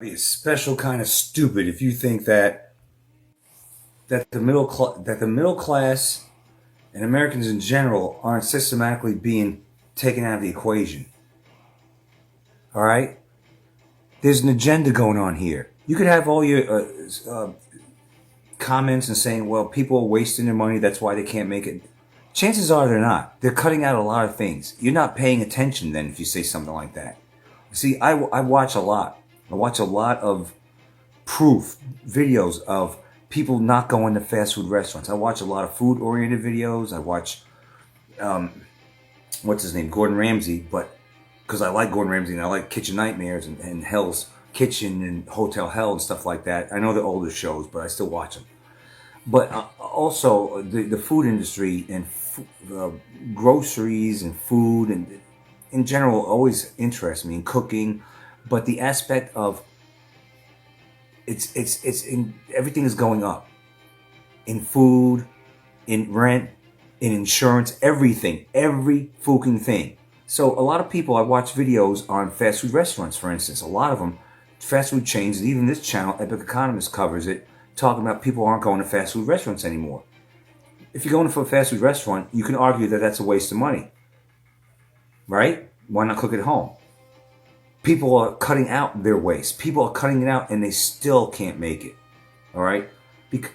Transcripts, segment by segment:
Be a special kind of stupid if you think that the middle class and Americans in general aren't systematically being taken out of the equation. All right, there's an agenda going on here. You could have all your comments and saying, "Well, people are wasting their money. That's why they can't make it." Chances are they're not. They're cutting out a lot of things. You're not paying attention then if you say something like that. See, I watch a lot. I watch a lot of proof videos of people not going to fast food restaurants. I watch a lot of food oriented videos. I watch what's his name, Gordon Ramsay, but because I like Gordon Ramsay and I like Kitchen Nightmares and Hell's Kitchen and Hotel Hell and stuff like that. I know they're older shows, but I still watch them. But also the food industry and groceries and food and in general always interests me in cooking, but the aspect of it's in everything is going up in food, in rent, in insurance, everything, every fucking thing. So a lot of people, I watch videos on fast food restaurants, for instance. A lot of them, fast food chains, and even this channel, Epic Economist, covers it, talking about people aren't going to fast food restaurants anymore. If you're going to a fast food restaurant, you can argue that that's a waste of money, right? Why not cook at home? People are cutting out their waste. People are cutting it out and they still can't make it. All right?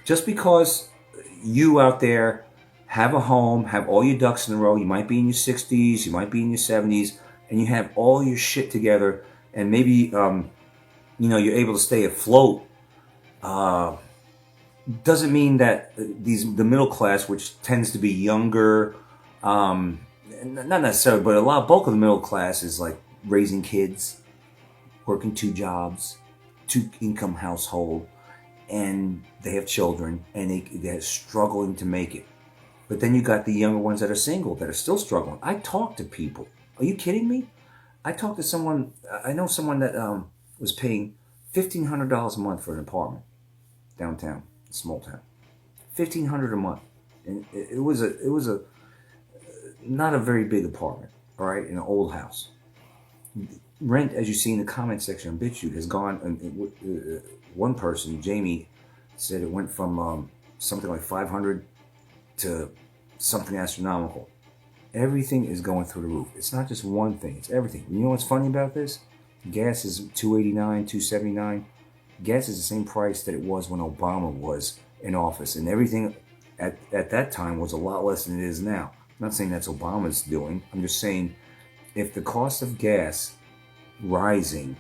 Just because you out there have a home, have all your ducks in a row, you might be in your 60s, you might be in your 70s, and you have all your shit together, and maybe, you're able to stay afloat, doesn't mean that the middle class, which tends to be younger, not necessarily, but bulk of the middle class is like raising kids, working two jobs, two income household, and they have children and they're struggling to make it. But then you got the younger ones that are single that are still struggling. I talk to people. Are you kidding me? I talked to someone. I know someone that was paying $1,500 a month for an apartment downtown, small town. $1,500 a month, and it was a not a very big apartment. All right, in an old house. Rent, as you see in the comment section on BitChute, has gone. One person, Jamie, said it went from something like 500 to something astronomical. Everything is going through the roof. It's not just one thing; it's everything. You know what's funny about this? Gas is $2.89, $2.79. Gas is the same price that it was when Obama was in office, and everything at that time was a lot less than it is now. I'm not saying that's Obama's doing. I'm just saying if the cost of gas rising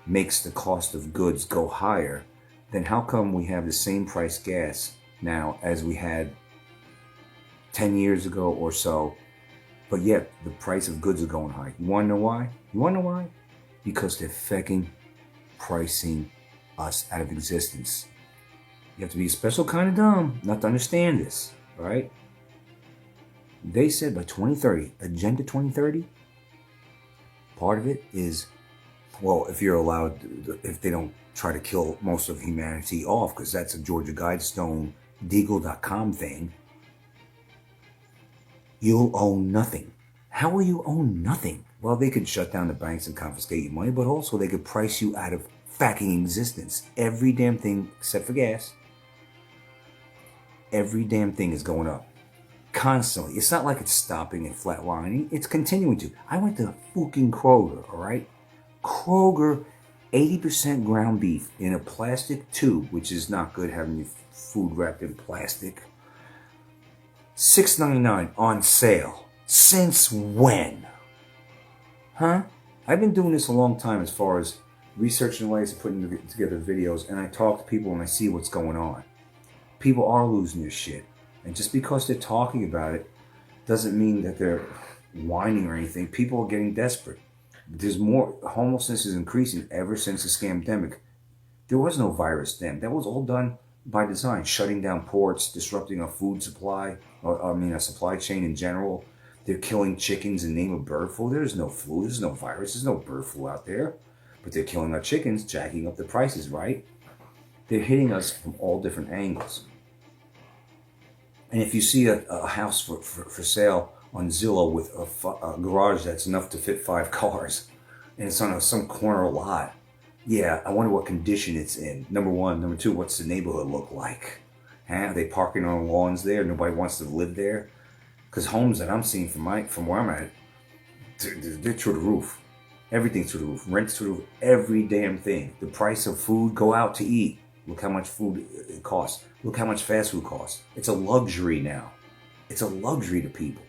makes the cost of goods go higher, then how come we have the same price gas now as we had 10 years ago or so, but yet the price of goods are going high? You want to know why? Because they're fucking pricing us out of existence. You have to be a special kind of dumb not to understand this, all right? They said by 2030, Agenda 2030, part of it is, well, if you're allowed, if they don't try to kill most of humanity off, because that's a Georgia Guidestone, Deagle.com thing, you'll own nothing. How will you own nothing? Well, they could shut down the banks and confiscate your money, but also they could price you out of fucking existence. Every damn thing except for gas. Every damn thing is going up. Constantly. It's not like it's stopping and flatlining. It's continuing to. I went to fucking Kroger, all right? Kroger, 80% ground beef in a plastic tube, which is not good having your food wrapped in plastic. $6.99 on sale. Since when? Huh? I've been doing this a long time as far as researching ways of putting together videos, and I talk to people and I see what's going on. People are losing their shit. And just because they're talking about it doesn't mean that they're whining or anything. People are getting desperate. There's more, homelessness is increasing ever since the scamdemic. There was no virus then. That was all done by design, shutting down ports, disrupting our food supply, our supply chain in general. They're killing chickens in the name of bird flu. There's no flu, there's no virus, there's no bird flu out there. But they're killing our chickens, jacking up the prices, right? They're hitting us from all different angles. And if you see a house for sale on Zillow with a garage that's enough to fit 5 cars, and it's on some corner lot, Yeah, I wonder what condition it's in. Number one. Number two, what's the neighborhood look like? Huh? Are they parking on lawns there? Nobody wants to live there? Because homes that I'm seeing from where I'm at, they're through the roof. Everything's through the roof. Rent's through the roof. Every damn thing. The price of food, go out to eat. Look how much food it costs. Look how much fast food costs. It's a luxury now. It's a luxury to people.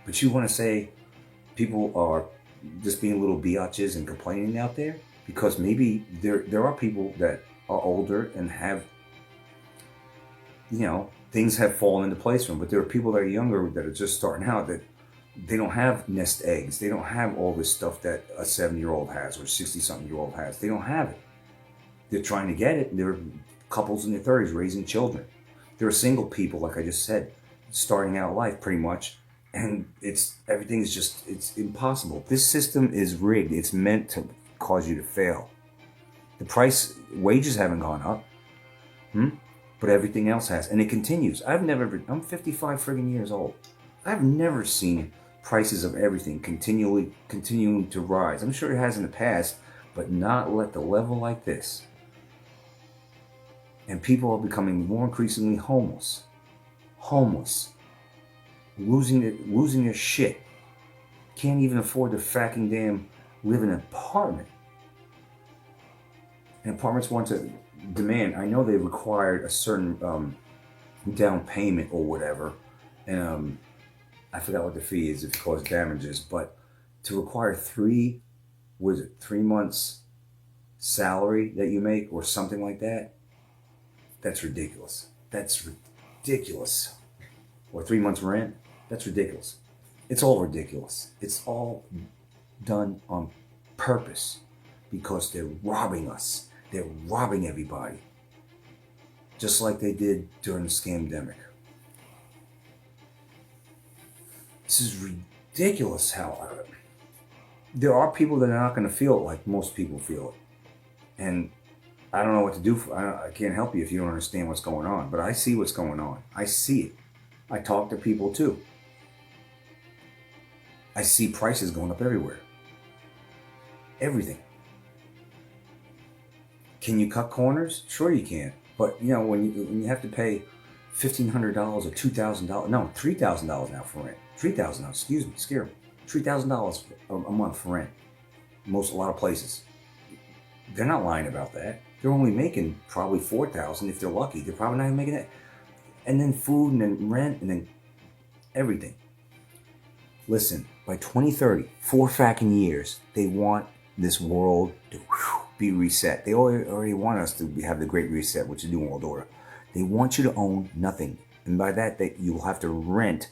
But you want to say people are just being little biatches and complaining out there? Because maybe there are people that are older and have, things have fallen into place for them. But there are people that are younger that are just starting out that they don't have nest eggs. They don't have all this stuff that a 70-year-old has or 60-something-year-old has. They don't have it. They're trying to get it. There are couples in their 30s raising children. There are single people, like I just said, starting out life pretty much. And it's impossible. This system is rigged. It's meant to cause you to fail. Wages haven't gone up. But everything else has. And it continues. I'm 55 friggin' years old. I've never seen prices of everything continuing to rise. I'm sure it has in the past, but not at the level like this. And people are becoming more increasingly homeless. Losing their shit. Can't even afford to fucking damn live in an apartment. And apartments want to demand, I know they required a certain down payment or whatever. And I forgot what the fee is if it causes damages, but to require 3 months salary that you make or something like that, that's ridiculous. Or 3 months rent, that's ridiculous. It's all ridiculous. It's all done on purpose because they're robbing us. They're robbing everybody. Just like they did during the scamdemic. This is ridiculous how there are people that are not going to feel it like most people feel it. And I don't know what to do. I can't help you if you don't understand what's going on. But I see what's going on. I see it. I talk to people too. I see prices going up everywhere. Everything. Can you cut corners? Sure you can. But when you have to pay $1,500 or $2,000, no, $3,000 now for rent. $3,000, excuse me, scare me. $3,000 a month for rent. A lot of places. They're not lying about that. They're only making probably $4,000 if they're lucky. They're probably not even making that. And then food and then rent and then everything. Listen, by 2030, 4 fucking years, they want this world to be reset. They already want us to have the Great Reset, which is New World Order. They want you to own nothing. And by that you will have to rent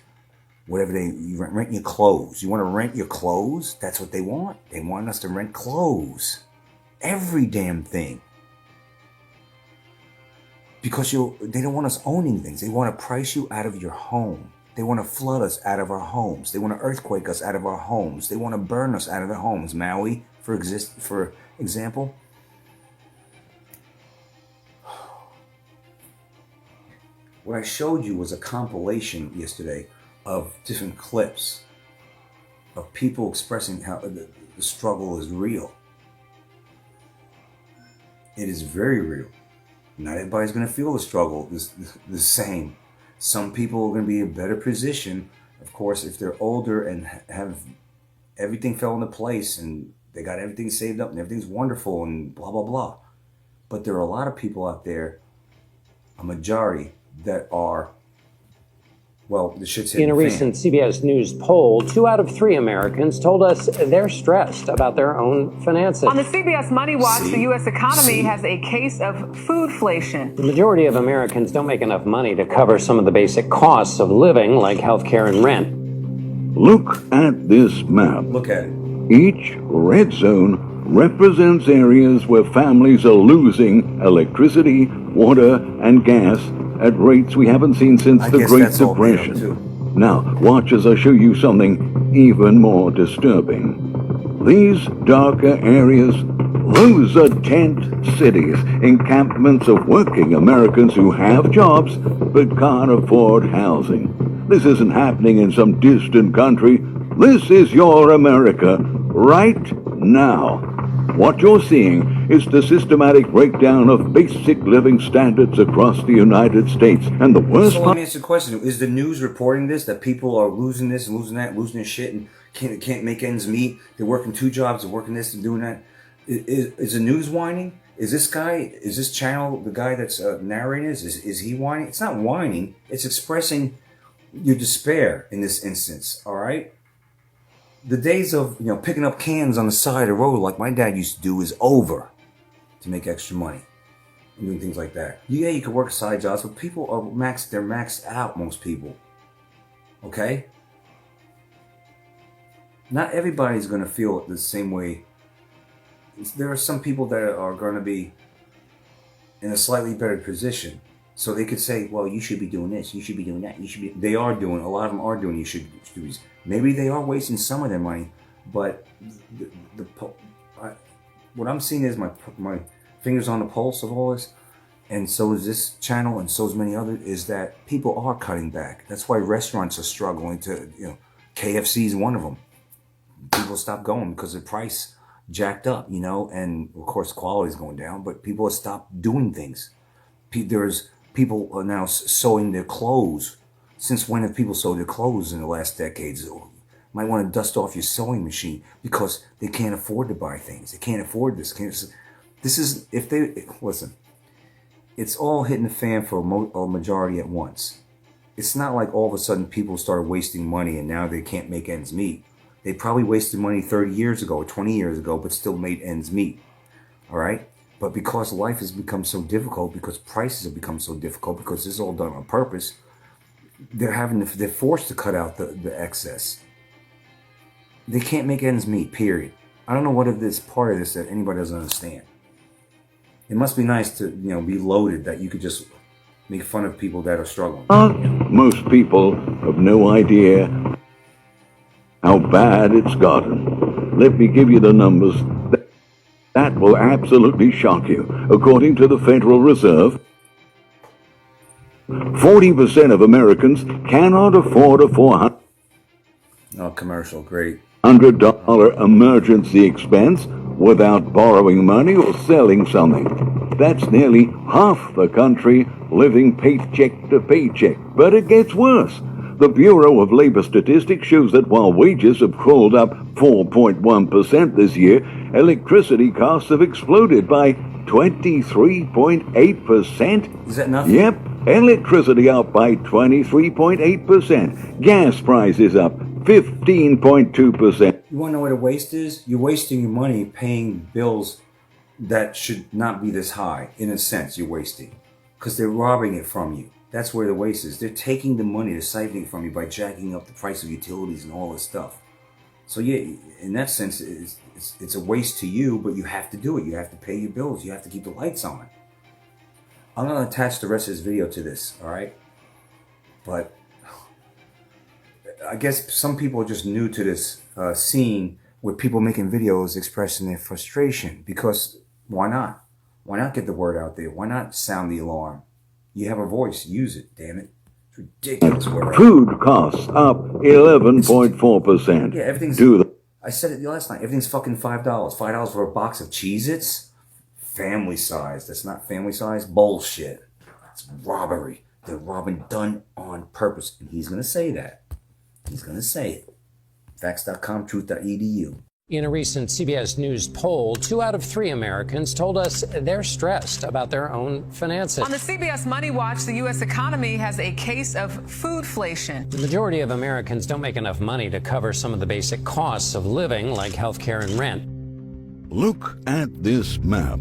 whatever rent your clothes. You want to rent your clothes? That's what they want. They want us to rent clothes. Every damn thing. Because they don't want us owning things. They want to price you out of your home. They want to flood us out of our homes. They want to earthquake us out of our homes. They want to burn us out of our homes. Maui, for example. What I showed you was a compilation yesterday of different clips of people expressing how the struggle is real. It is very real. Not everybody's going to feel the struggle the same. Some people are going to be in a better position, of course, if they're older and have everything fell into place and they got everything saved up and everything's wonderful and blah, blah, blah. But there are a lot of people out there, a majority, that are, the shit's hitting In a recent CBS News poll, 2 out of 3 Americans told us they're stressed about their own finances. On the CBS Money Watch, the U.S. economy has a case of foodflation. The majority of Americans don't make enough money to cover some of the basic costs of living, like healthcare and rent. Look at this map. Look at it. Each red zone represents areas where families are losing electricity, water, and gas at rates we haven't seen since the Great Depression. Now, watch as I show you something even more disturbing. These darker areas, those are tent cities, encampments of working Americans who have jobs but can't afford housing. This isn't happening in some distant country. This is your America right now. what you're seeing is the systematic breakdown of basic living standards across the United States. And the worst So let part... me ask you a question. Is the news reporting this, that people are losing this and losing that, losing their shit, and can't make ends meet? They're working 2 jobs, they're working this and doing that. Is the news whining? Is this channel, the guy that's narrating this, is he whining? It's not whining. It's expressing your despair in this instance, all right? The days of, picking up cans on the side of the road like my dad used to do is over to make extra money and doing things like that. Yeah, you can work side jobs, but people are they're maxed out, most people. Okay? Not everybody's going to feel it the same way. There are some people that are going to be in a slightly better position. So they could say, well, you should be doing this, you should be doing that, they are doing, a lot of them are doing, you should do these. Maybe they are wasting some of their money, but what I'm seeing is my fingers on the pulse of all this, and so is this channel, and so is many others, is that people are cutting back. That's why restaurants are struggling to, KFC is one of them. People stop going because the price jacked up, and of course quality is going down, but people have stopped doing things. People are now sewing their clothes. Since when have people sewed their clothes in the last decades? You might want to dust off your sewing machine because they can't afford to buy things. They can't afford this. Listen, it's all hitting the fan for a majority at once. It's not like all of a sudden people started wasting money and now they can't make ends meet. They probably wasted money 30 years ago or 20 years ago, but still made ends meet. All right? But because life has become so difficult, because prices have become so difficult, because this is all done on purpose, they're forced to cut out the excess. They can't make ends meet, period. I don't know what it is part of this that anybody doesn't understand. It must be nice to, be loaded that you could just make fun of people that are struggling. Most people have no idea how bad it's gotten. Let me give you the numbers. That will absolutely shock you. According to the Federal Reserve, 40% of Americans cannot afford a $400 commercial, great. emergency expense without borrowing money or selling something. That's nearly half the country living paycheck to paycheck. But it gets worse. The Bureau of Labor Statistics shows that while wages have crawled up 4.1% this year, electricity costs have exploded by 23.8%. Is that nothing? Yep, electricity up by 23.8%. Gas prices up 15.2%. You want to know what a waste is? You're wasting your money paying bills that should not be this high. In a sense, you're wasting. Because they're robbing it from you. That's where the waste is. They're taking the money, they're siphoning it from you by jacking up the price of utilities and all this stuff. So yeah, in that sense, it's a waste to you, but you have to do it. You have to pay your bills. You have to keep the lights on. I'm going to attach the rest of this video to this, all right? But I guess some people are just new to this scene with people making videos expressing their frustration, because why not? Why not get the word out there? Why not sound the alarm? You have a voice, use it, damn it. It's ridiculous. Food costs up 11.4%. Yeah, everything's... I said it last night. Everything's fucking $5. $5 for a box of Cheez-Its? Family size. That's not family size. Bullshit. That's robbery. They're robbing done on purpose. And he's going to say that. He's going to say it. Facts.com, truth.edu. In a recent CBS News poll, 2 out of 3 Americans told us they're stressed about their own finances. On the CBS Money Watch, the U.S. economy has a case of foodflation. The majority of Americans don't make enough money to cover some of the basic costs of living, like healthcare and rent. Look at this map.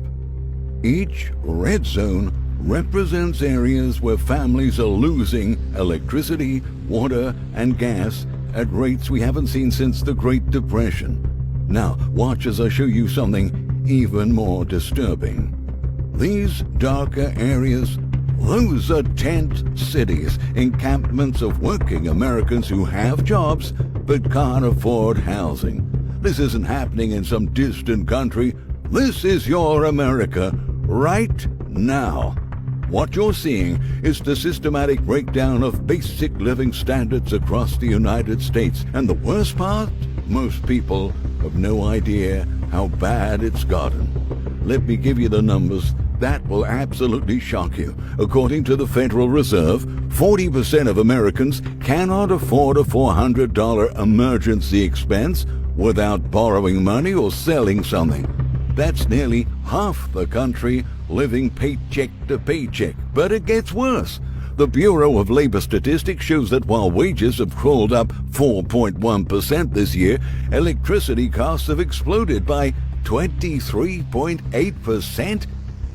Each red zone represents areas where families are losing electricity, water, and gas at rates we haven't seen since the Great Depression. Now, watch as I show you something even more disturbing. These darker areas, those are tent cities, encampments of working Americans who have jobs but can't afford housing. This isn't happening in some distant country. This is your America, right now. What you're seeing is the systematic breakdown of basic living standards across the United States. And the worst part? Most people have no idea how bad it's gotten. Let me give you the numbers. That will absolutely shock you. According to the Federal Reserve, 40% of Americans cannot afford a $400 emergency expense without borrowing money or selling something. That's nearly half the country living paycheck to paycheck. But it gets worse. The Bureau of Labor Statistics shows that while wages have crawled up 4.1% this year, electricity costs have exploded by 23.8%.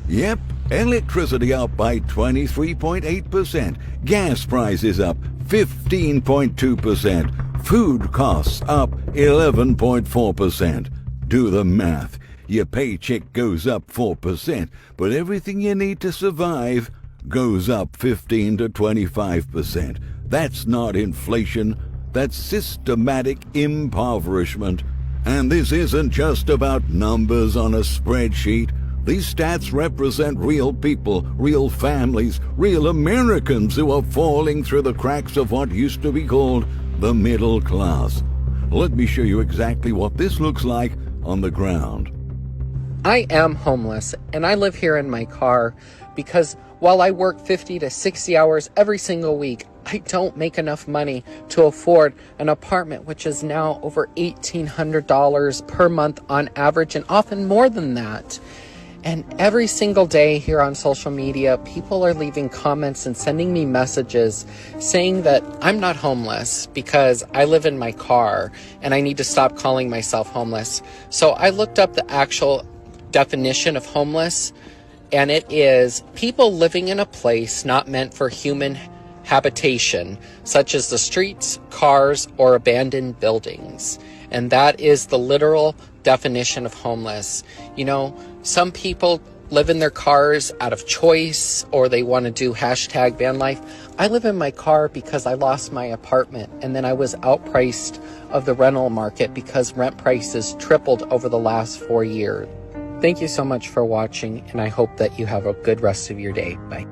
Yep, electricity up by 23.8%. Gas prices up 15.2%. Food costs up 11.4%. Do the math. Your paycheck goes up 4%, but everything you need to survive goes up 15 to 25%. That's not inflation. That's systematic impoverishment. And this isn't just about numbers on a spreadsheet. These stats represent real people, real families, real Americans who are falling through the cracks of what used to be called the middle class. Let me show you exactly what this looks like on the ground. I am homeless, and I live here in my car because while I work 50 to 60 hours every single week, I don't make enough money to afford an apartment, which is now over $1,800 per month on average, and often more than that. And every single day here on social media, people are leaving comments and sending me messages saying that I'm not homeless because I live in my car and I need to stop calling myself homeless. So I looked up the actual definition of homeless, and it is people living in a place not meant for human habitation, such as the streets, cars, or abandoned buildings. And that is the literal definition of homeless. You know, some people live in their cars out of choice, or they want to do hashtag van life. I live in my car because I lost my apartment, and then I was outpriced of the rental market because rent prices tripled over the last 4 years. Thank you so much for watching, and I hope that you have a good rest of your day. Bye.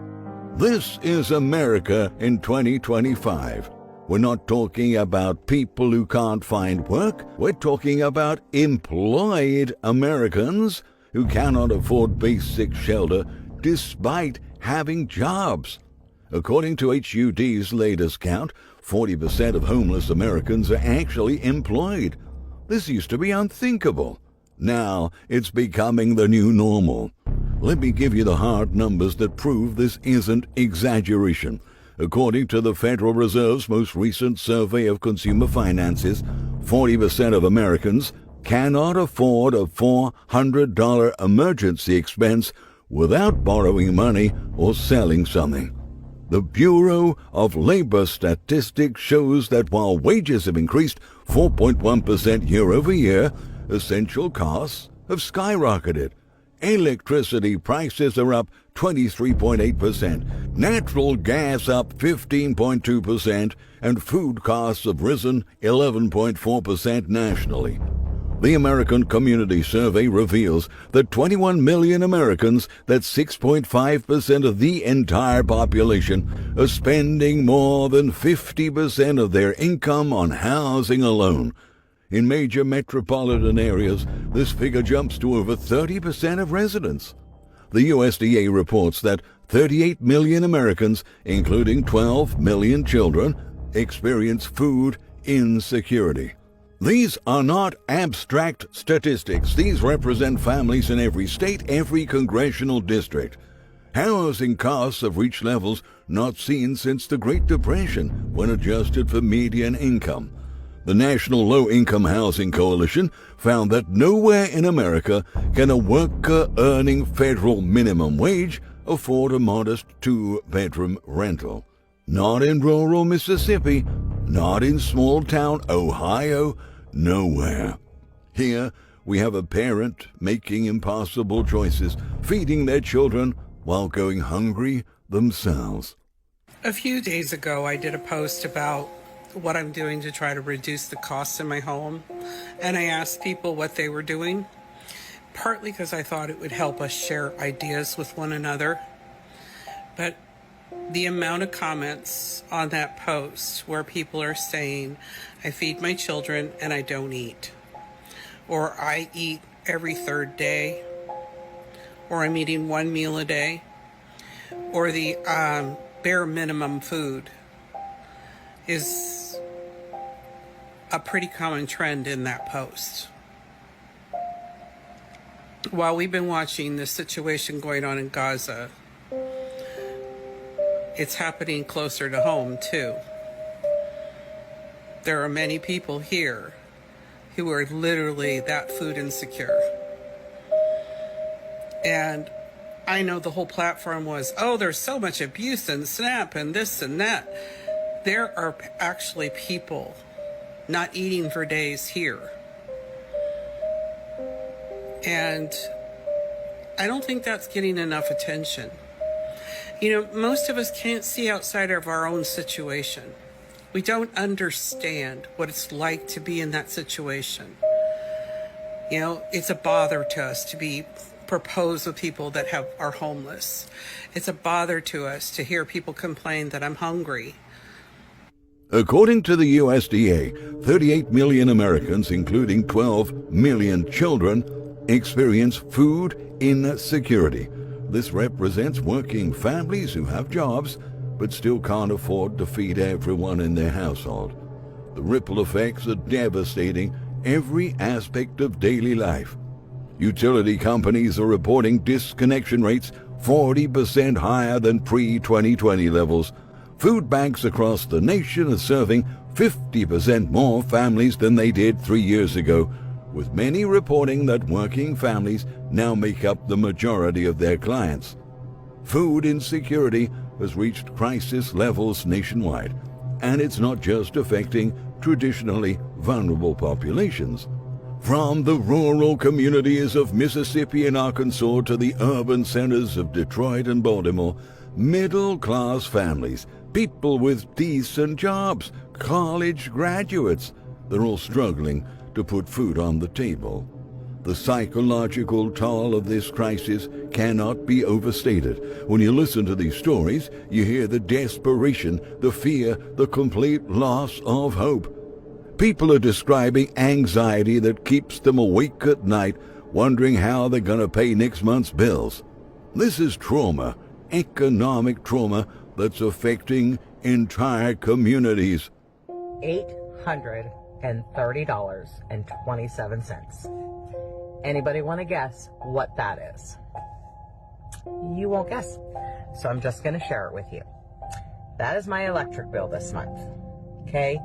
This is America in 2025. We're not talking about people who can't find work. We're talking about employed Americans who cannot afford basic shelter despite having jobs. According to HUD's latest count, 40% of homeless Americans are actually employed. This used to be unthinkable. Now it's becoming the new normal. Let me give you the hard numbers that prove this isn't exaggeration. According to the Federal Reserve's most recent survey of consumer finances, 40% of Americans cannot afford a $400 emergency expense without borrowing money or selling something. The Bureau of Labor Statistics shows that while wages have increased 4.1% year over year, essential costs have skyrocketed. Electricity prices are up 23.8%, natural gas up 15.2%, and food costs have risen 11.4% nationally. The American Community Survey reveals that 21 million Americans, that's 6.5% of the entire population, are spending more than 50% of their income on housing alone. In major metropolitan areas, this figure jumps to over 30% of residents. The USDA reports that 38 million Americans, including 12 million children, experience food insecurity. These are not abstract statistics. These represent families in every state, every congressional district. Housing costs have reached levels not seen since the Great Depression, when adjusted for median income. The National Low-Income Housing Coalition found that nowhere in America can a worker earning federal minimum wage afford a modest 2-bedroom rental. Not in rural Mississippi, not in small-town Ohio, nowhere. Here, we have a parent making impossible choices, feeding their children while going hungry themselves. A few days ago, I did a post about what I'm doing to try to reduce the costs in my home, and I asked people what they were doing, partly because I thought it would help us share ideas with one another. But the amount of comments on that post where people are saying, I feed my children and I don't eat, or I eat every third day, or I'm eating one meal a day, or the bare minimum food is a pretty common trend in that post. While we've been watching the situation going on in Gaza, it's happening closer to home too. There are many people here who are literally that food insecure. And I know the whole platform was, oh, there's so much abuse and SNAP and this and that. There are actually people not eating for days here. And I don't think that's getting enough attention. You know, most of us can't see outside of our own situation. We don't understand what it's like to be in that situation. You know, it's a bother to us to be proposed with people that are homeless. It's a bother to us to hear people complain that I'm hungry. According to the USDA, 38 million Americans, including 12 million children, experience food insecurity. This represents working families who have jobs but still can't afford to feed everyone in their household. The ripple effects are devastating every aspect of daily life. Utility companies are reporting disconnection rates 40% higher than pre-2020 levels. Food banks across the nation are serving 50% more families than they did 3 years ago, with many reporting that working families now make up the majority of their clients. Food insecurity has reached crisis levels nationwide, and it's not just affecting traditionally vulnerable populations. From the rural communities of Mississippi and Arkansas to the urban centers of Detroit and Baltimore, middle-class families, people with decent jobs, college graduates, they're all struggling to put food on the table. The psychological toll of this crisis cannot be overstated. When you listen to these stories, you hear the desperation, the fear, the complete loss of hope. People are describing anxiety that keeps them awake at night, wondering how they're going to pay next month's bills. This is trauma, economic trauma that's affecting entire communities. $830.27. Anybody want to guess what that is? You won't guess, so I'm just going to share it with you. That is my electric bill this month. Okay,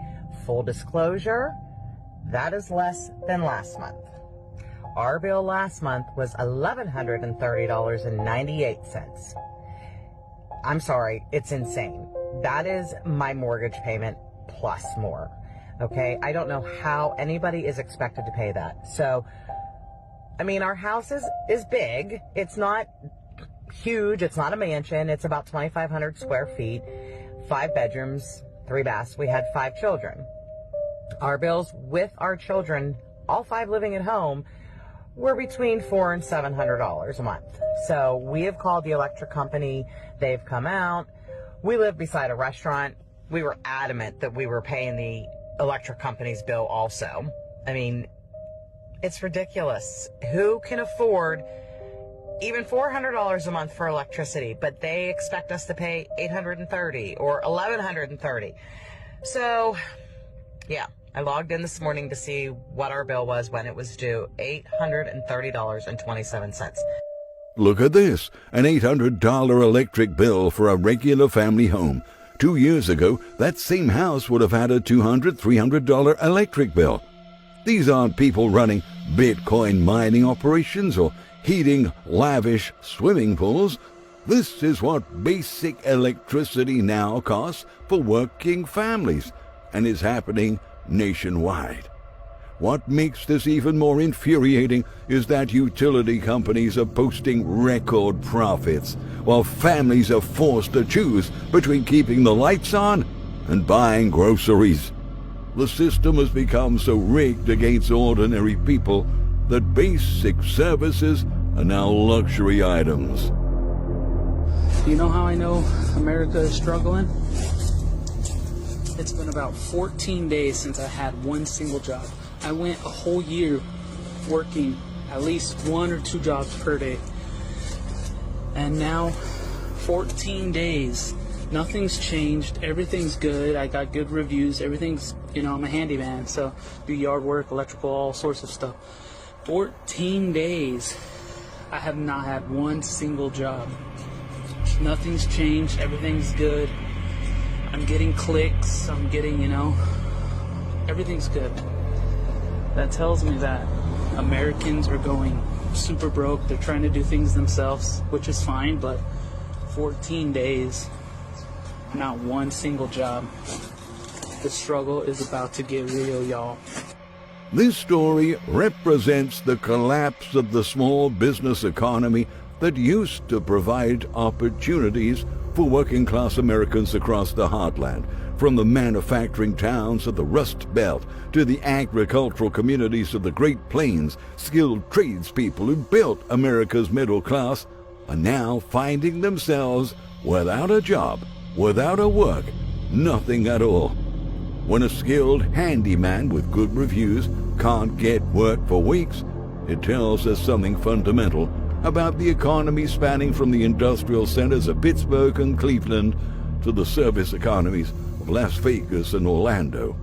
full disclosure, that is less than last month. Our bill last month was $1,130.98. I'm sorry, it's insane. That is my mortgage payment plus more. Okay, I don't know how anybody is expected to pay that. So, I mean, our house is big. It's not huge. It's not a mansion. It's about 2,500 square feet, 5 bedrooms, 3 baths. We had 5 children. Our bills with our children, all 5 living at home, were between $400 and $700 a month. So we have called the electric company. They've come out. We live beside a restaurant. We were adamant that we were paying the electric company's bill also. I mean, it's ridiculous. Who can afford even $400 a month for electricity, but they expect us to pay $830 or $1,130. So, yeah, I logged in this morning to see what our bill was when it was due, $830.27. Look at this, an $800 electric bill for a regular family home. 2 years ago, that same house would have had a $200, $300 electric bill. These aren't people running Bitcoin mining operations or heating lavish swimming pools. This is what basic electricity now costs for working families, and is happening nationwide. What makes this even more infuriating is that utility companies are posting record profits, while families are forced to choose between keeping the lights on and buying groceries. The system has become so rigged against ordinary people that basic services are now luxury items. You know how I know America is struggling? It's been about 14 days since I had one single job. I went a whole year working at least 1 or 2 jobs per day. And now, 14 days, nothing's changed, everything's good, I got good reviews, everything's, I'm a handyman, so do yard work, electrical, all sorts of stuff. 14 days, I have not had one single job. Nothing's changed, everything's good. I'm getting clicks, I'm getting, everything's good. That tells me that Americans are going super broke. They're trying to do things themselves, which is fine, but 14 days, not one single job. The struggle is about to get real, y'all. This story represents the collapse of the small business economy that used to provide opportunities for working-class Americans across the heartland, from the manufacturing towns of the Rust Belt to the agricultural communities of the Great Plains. Skilled tradespeople who built America's middle class are now finding themselves without a job, without a work, nothing at all. When a skilled handyman with good reviews can't get work for weeks, it tells us something fundamental about the economy spanning from the industrial centers of Pittsburgh and Cleveland to the service economies of Las Vegas and Orlando.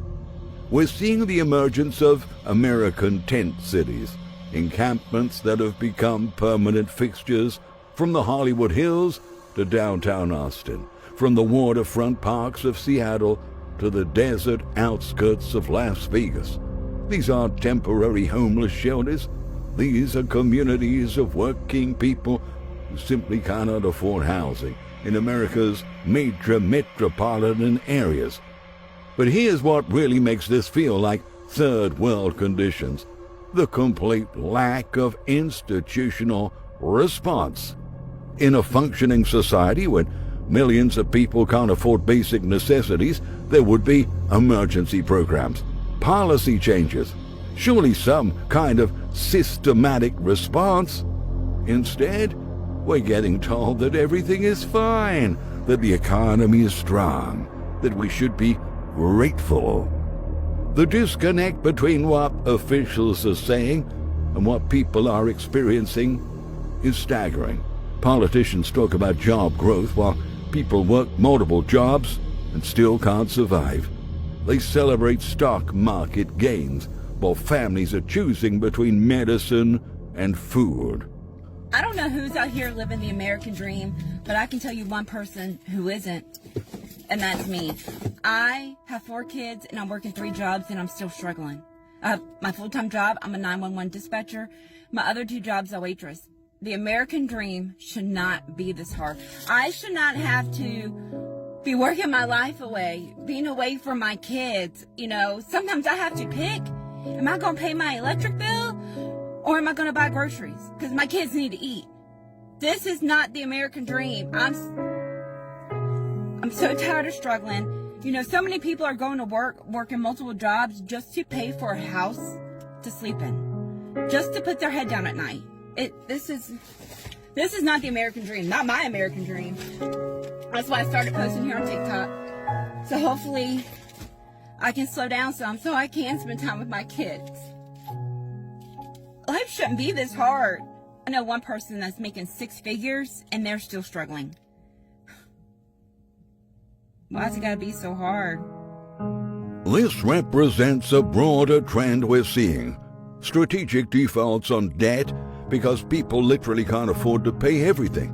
We're seeing the emergence of American tent cities, encampments that have become permanent fixtures from the Hollywood Hills to downtown Austin, from the waterfront parks of Seattle to the desert outskirts of Las Vegas. These aren't temporary homeless shelters. These are communities of working people who simply cannot afford housing in America's major metropolitan areas. But here's what really makes this feel like third world conditions: the complete lack of institutional response. In a functioning society when millions of people can't afford basic necessities, there would be emergency programs, policy changes, surely some kind of systematic response. Instead, we're getting told that everything is fine, that the economy is strong, that we should be grateful. The disconnect between what officials are saying and what people are experiencing is staggering. Politicians talk about job growth while people work multiple jobs and still can't survive. They celebrate stock market gains while families are choosing between medicine and food. I don't know who's out here living the American dream, but I can tell you one person who isn't, and that's me. I have 4 kids and I'm working 3 jobs and I'm still struggling. I have my full-time job, I'm a 911 dispatcher. My other 2 jobs, a waitress. The American dream should not be this hard. I should not have to be working my life away, being away from my kids. Sometimes I have to pick. Am I going to pay my electric bill or am I going to buy groceries? Because my kids need to eat. This is not the American dream. I'm so tired of struggling. So many people are going to work, working multiple jobs just to pay for a house to sleep in, just to put their head down at night. This is not the American dream, not my American dream. That's why I started posting here on TikTok. So hopefully I can slow down some so I can spend time with my kids. Life shouldn't be this hard. I know one person that's making 6 figures and they're still struggling. Why's it gotta be so hard? This represents a broader trend we're seeing. Strategic defaults on debt because people literally can't afford to pay everything.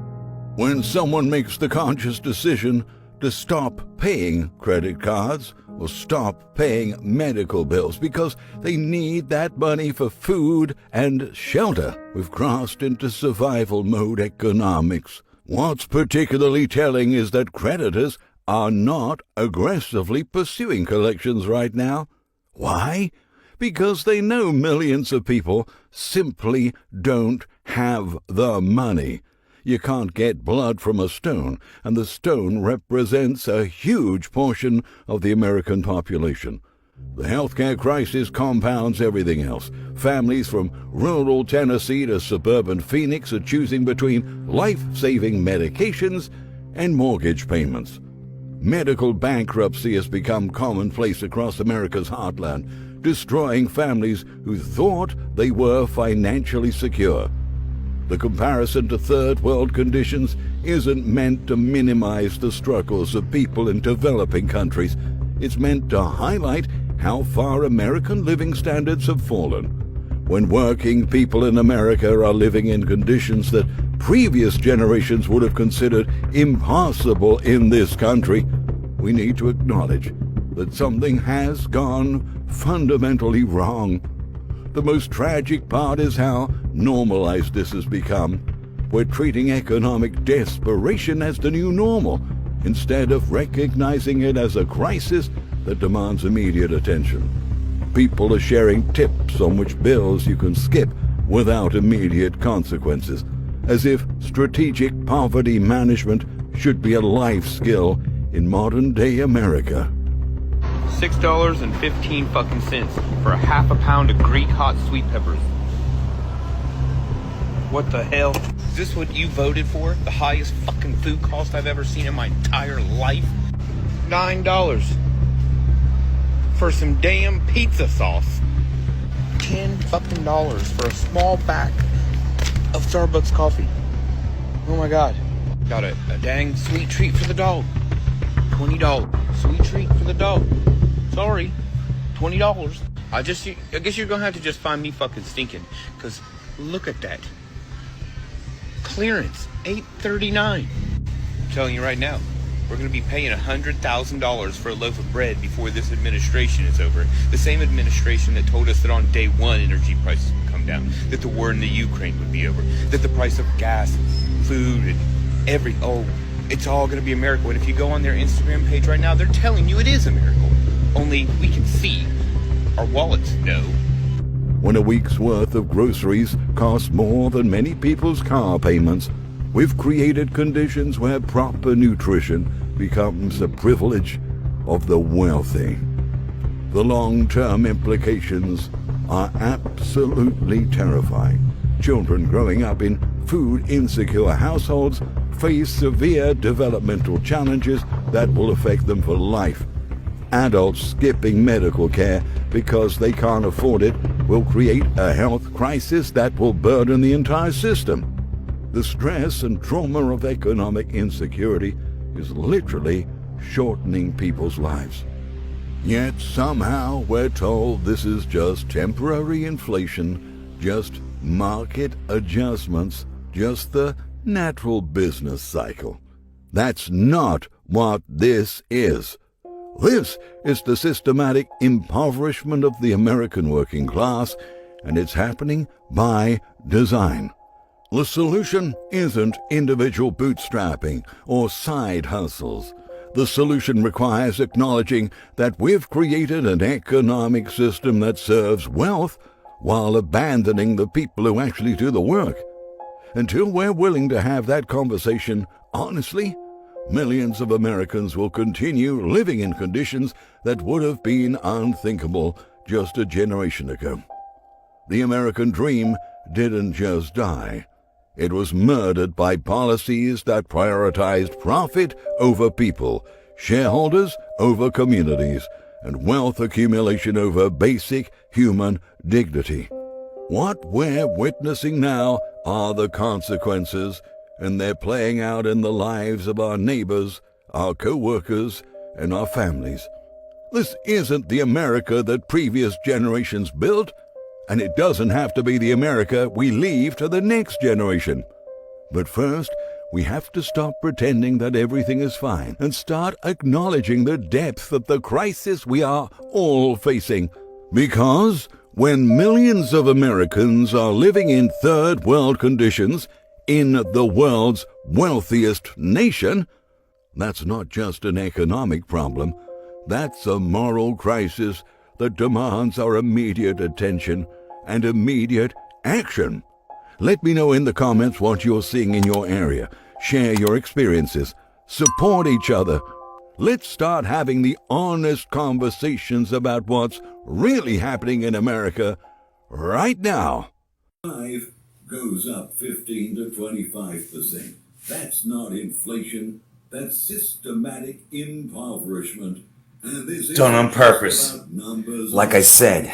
When someone makes the conscious decision to stop paying credit cards or stop paying medical bills because they need that money for food and shelter, we've crossed into survival mode economics. What's particularly telling is that creditors are not aggressively pursuing collections right now. Why? Because they know millions of people simply don't have the money. You can't get blood from a stone, and the stone represents a huge portion of the American population. The healthcare crisis compounds everything else. Families from rural Tennessee to suburban Phoenix are choosing between life-saving medications and mortgage payments. Medical bankruptcy has become commonplace across America's heartland. destroying families who thought they were financially secure. The comparison to third world conditions isn't meant to minimize the struggles of people in developing countries. It's meant to highlight how far American living standards have fallen. When working people in America are living in conditions that previous generations would have considered impossible in this country, we need to acknowledge that something has gone fundamentally wrong. The most tragic part is how normalized this has become. We're treating economic desperation as the new normal, instead of recognizing it as a crisis that demands immediate attention. People are sharing tips on which bills you can skip without immediate consequences, as if strategic poverty management should be a life skill in modern-day America. $6.15 fucking cents for a half a pound of Greek hot sweet peppers. What the hell? Is this what you voted for? The highest fucking food cost I've ever seen in my entire life? $9 for some damn pizza sauce. $10 fucking for a small pack of Starbucks coffee. Oh my god. Got a dang sweet treat for the dog. $20. Sweet treat for the dog. Sorry. $20. I guess you're gonna have to just find me fucking stinking. Cause look at that. Clearance. $8.39. I'm telling you right now, we're going to be paying $100,000 for a loaf of bread before this administration is over. The same administration that told us that on day one energy prices would come down, that the war in the Ukraine would be over, that the price of gas, food, and it's all going to be a miracle. And if you go on their Instagram page right now, they're telling you it is a miracle. Only we can see. Our wallets know. When a week's worth of groceries costs more than many people's car payments, we've created conditions where proper nutrition becomes the privilege of the wealthy. The long-term implications are absolutely terrifying. Children growing up in food-insecure households face severe developmental challenges that will affect them for life. Adults skipping medical care because they can't afford it will create a health crisis that will burden the entire system. The stress and trauma of economic insecurity is literally shortening people's lives. Yet somehow we're told this is just temporary inflation, just market adjustments, just the natural business cycle. That's not what this is. This is the systematic impoverishment of the American working class, and it's happening by design. The solution isn't individual bootstrapping or side hustles. The solution requires acknowledging that we've created an economic system that serves wealth while abandoning the people who actually do the work. Until we're willing to have that conversation honestly, millions of Americans will continue living in conditions that would have been unthinkable just a generation ago. The American dream didn't just die. It was murdered by policies that prioritized profit over people, shareholders over communities, and wealth accumulation over basic human dignity. What we're witnessing now are the consequences, and they're playing out in the lives of our neighbors, our co-workers, and our families. This isn't the America that previous generations built, and it doesn't have to be the America we leave to the next generation. But first, we have to stop pretending that everything is fine and start acknowledging the depth of the crisis we are all facing. Because when millions of Americans are living in third world conditions in the world's wealthiest nation, that's not just an economic problem. That's a moral crisis that demands our immediate attention and immediate action. Let me know in the comments what you're seeing in your area. Share your experiences. Support each other. Let's start having the honest conversations about what's really happening in America right now. 5 goes up 15 to 25%. That's not inflation. That's systematic impoverishment. And this Done on isn't purpose. just about numbers Like I said.